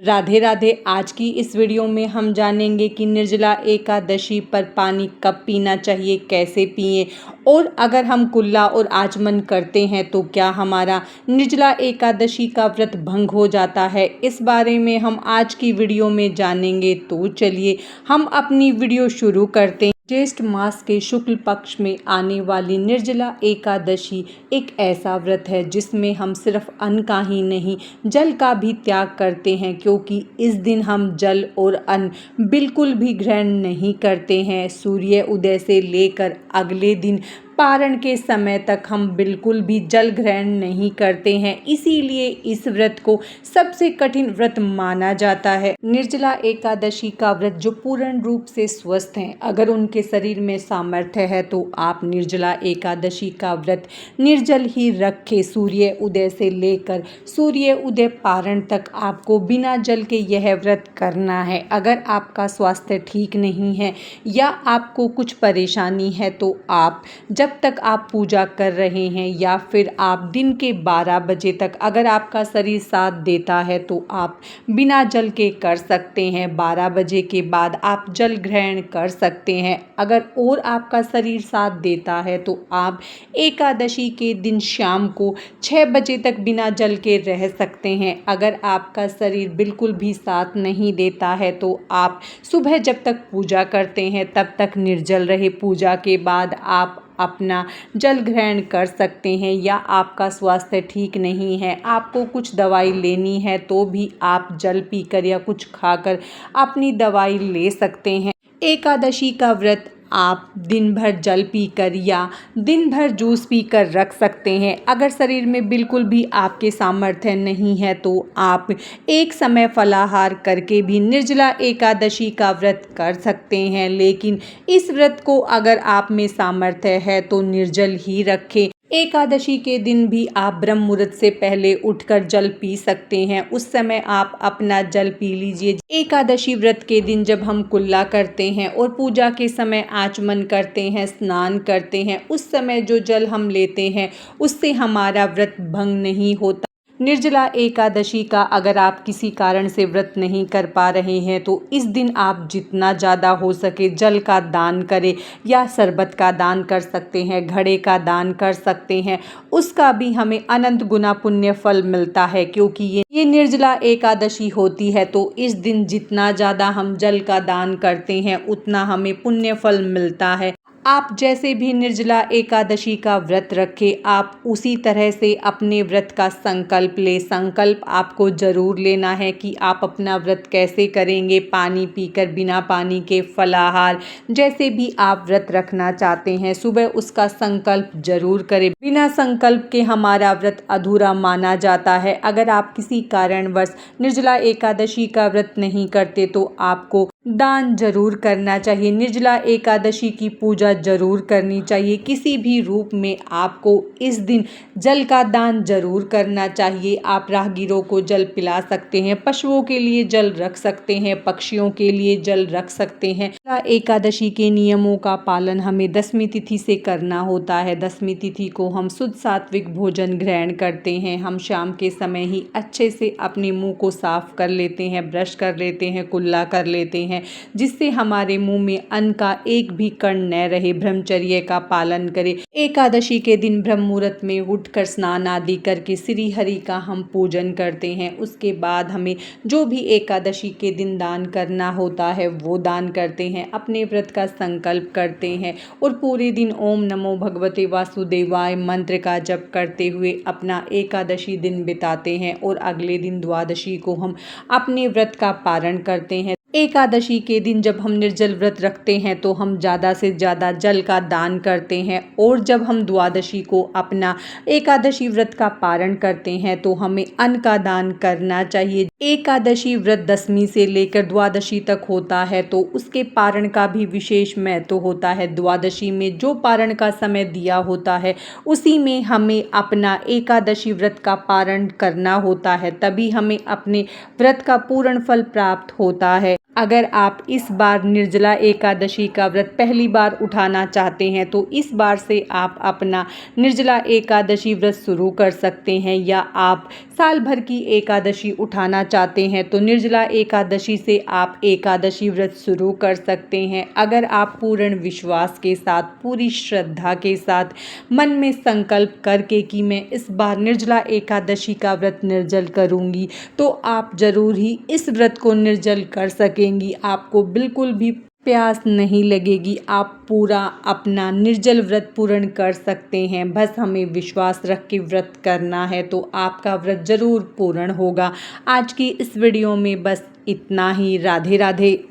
राधे राधे। आज की इस वीडियो में हम जानेंगे कि निर्जला एकादशी पर पानी कब पीना चाहिए, कैसे पिएं, और अगर हम कुल्ला और आचमन करते हैं तो क्या हमारा निर्जला एकादशी का व्रत भंग हो जाता है। इस बारे में हम आज की वीडियो में जानेंगे। तो चलिए हम अपनी वीडियो शुरू करते हैं। ज्येष्ठ मास के शुक्ल पक्ष में आने वाली निर्जला एकादशी एक ऐसा व्रत है जिसमें हम सिर्फ अन्न का ही नहीं, जल का भी त्याग करते हैं, क्योंकि इस दिन हम जल और अन्न बिल्कुल भी ग्रहण नहीं करते हैं। सूर्य उदय से लेकर अगले दिन पारण के समय तक हम बिल्कुल भी जल ग्रहण नहीं करते हैं। इसीलिए इस व्रत को सबसे कठिन व्रत माना जाता है। निर्जला एकादशी का व्रत जो पूर्ण रूप से स्वस्थ हैं, अगर उनके शरीर में सामर्थ्य है तो आप निर्जला एकादशी का व्रत निर्जल ही रखें। सूर्य उदय से लेकर सूर्य उदय पारण तक आपको बिना जल के यह व्रत करना है। अगर आपका स्वास्थ्य ठीक नहीं है या आपको कुछ परेशानी है तो आप जब तक आप पूजा कर रहे हैं या फिर आप दिन के 12 बजे तक, अगर आपका शरीर साथ देता है तो आप बिना जल के कर सकते हैं। 12 बजे के बाद आप जल ग्रहण कर सकते हैं। अगर और आपका शरीर साथ देता है तो आप एकादशी के दिन शाम को 6 बजे तक बिना जल के रह सकते हैं। अगर आपका शरीर बिल्कुल भी साथ नहीं देता है तो आप सुबह जब तक पूजा करते हैं तब तक निर्जल रहे। पूजा के बाद आप अपना जल ग्रहण कर सकते हैं। या आपका स्वास्थ्य ठीक नहीं है, आपको कुछ दवाई लेनी है, तो भी आप जल पीकर या कुछ खाकर अपनी दवाई ले सकते हैं। एकादशी का व्रत आप दिन भर जल पीकर या दिन भर जूस पीकर रख सकते हैं। अगर शरीर में बिल्कुल भी आपके सामर्थ्य नहीं है तो आप एक समय फलाहार करके भी निर्जला एकादशी का व्रत कर सकते हैं। लेकिन इस व्रत को अगर आप में सामर्थ्य है तो निर्जल ही रखें। एकादशी के दिन भी आप ब्रह्म मुहूर्त से पहले उठकर जल पी सकते हैं। उस समय आप अपना जल पी लीजिए। एकादशी व्रत के दिन जब हम कुल्ला करते हैं और पूजा के समय आचमन करते हैं, स्नान करते हैं, उस समय जो जल हम लेते हैं उससे हमारा व्रत भंग नहीं होता। निर्जला एकादशी का अगर आप किसी कारण से व्रत नहीं कर पा रहे हैं तो इस दिन आप जितना ज़्यादा हो सके जल का दान करें, या शरबत का दान कर सकते हैं, घड़े का दान कर सकते हैं। उसका भी हमें अनंत गुना पुण्य फल मिलता है, क्योंकि ये निर्जला एकादशी होती है। तो इस दिन जितना ज़्यादा हम जल का दान करते हैं उतना हमें पुण्य फल मिलता है। आप जैसे भी निर्जला एकादशी का व्रत रखें, आप उसी तरह से अपने व्रत का संकल्प लें। संकल्प आपको ज़रूर लेना है कि आप अपना व्रत कैसे करेंगे। पानी पीकर, बिना पानी के, फलाहार, जैसे भी आप व्रत रखना चाहते हैं, सुबह उसका संकल्प जरूर करें। बिना संकल्प के हमारा व्रत अधूरा माना जाता है। अगर आप किसी कारणवश निर्जला एकादशी का व्रत नहीं करते तो आपको दान जरूर करना चाहिए। निर्जला एकादशी की पूजा जरूर करनी चाहिए। किसी भी रूप में आपको इस दिन जल का दान जरूर करना चाहिए। आप राहगीरों को जल पिला सकते हैं, पशुओं के लिए जल रख सकते हैं, पक्षियों के लिए जल रख सकते हैं। एकादशी के नियमों का पालन हमें दशमी तिथि से करना होता है। दशमी तिथि को हम शुद्ध सात्विक भोजन ग्रहण करते हैं। हम शाम के समय ही अच्छे से अपने मुंह को साफ कर लेते हैं, ब्रश कर लेते हैं, कुल्ला कर लेते हैं, जिससे हमारे मुंह में अन्न का एक भी कण न रहे। ब्रह्मचर्य का पालन करें। एकादशी के दिन ब्रह्म मुहूर्त में उठकर स्नान आदि करके श्री हरि का हम पूजन करते हैं। उसके बाद हमें जो भी एकादशी के दिन दान करना होता है वो दान करते हैं। अपने व्रत का संकल्प करते हैं और पूरे दिन ओम नमो भगवते वासुदेवाय मंत्र का जप करते हुए अपना एकादशी दिन बिताते हैं। और अगले दिन द्वादशी को हम अपने व्रत का पारण करते हैं। एकादशी के दिन जब हम निर्जल व्रत रखते हैं तो हम ज़्यादा से ज़्यादा जल का दान करते हैं। और जब हम द्वादशी को अपना एकादशी व्रत का पारण करते हैं तो हमें अन्न का दान करना चाहिए। एकादशी व्रत दशमी से लेकर द्वादशी तक होता है तो उसके पारण का भी विशेष महत्व होता है। द्वादशी में जो पारण का समय दिया होता है उसी में हमें अपना एकादशी व्रत का पारण करना होता है, तभी हमें अपने व्रत का पूर्ण फल प्राप्त होता है। अगर आप इस बार निर्जला एकादशी का व्रत पहली बार उठाना चाहते हैं तो इस बार से आप अपना निर्जला एकादशी व्रत शुरू कर सकते हैं, या आप साल भर की एकादशी उठाना चाहते हैं तो निर्जला एकादशी से आप एकादशी व्रत शुरू कर सकते हैं। अगर आप पूर्ण विश्वास के साथ, पूरी श्रद्धा के साथ मन में संकल्प करके कि मैं इस बार निर्जला एकादशी का व्रत निर्जल करूंगी, तो आप जरूर ही इस व्रत को निर्जल कर सकेंगी। आपको बिल्कुल भी प्यास नहीं लगेगी, आप पूरा अपना निर्जल व्रत पूर्ण कर सकते हैं। बस हमें विश्वास रख के व्रत करना है तो आपका व्रत जरूर पूर्ण होगा। आज की इस वीडियो में बस इतना ही। राधे राधे।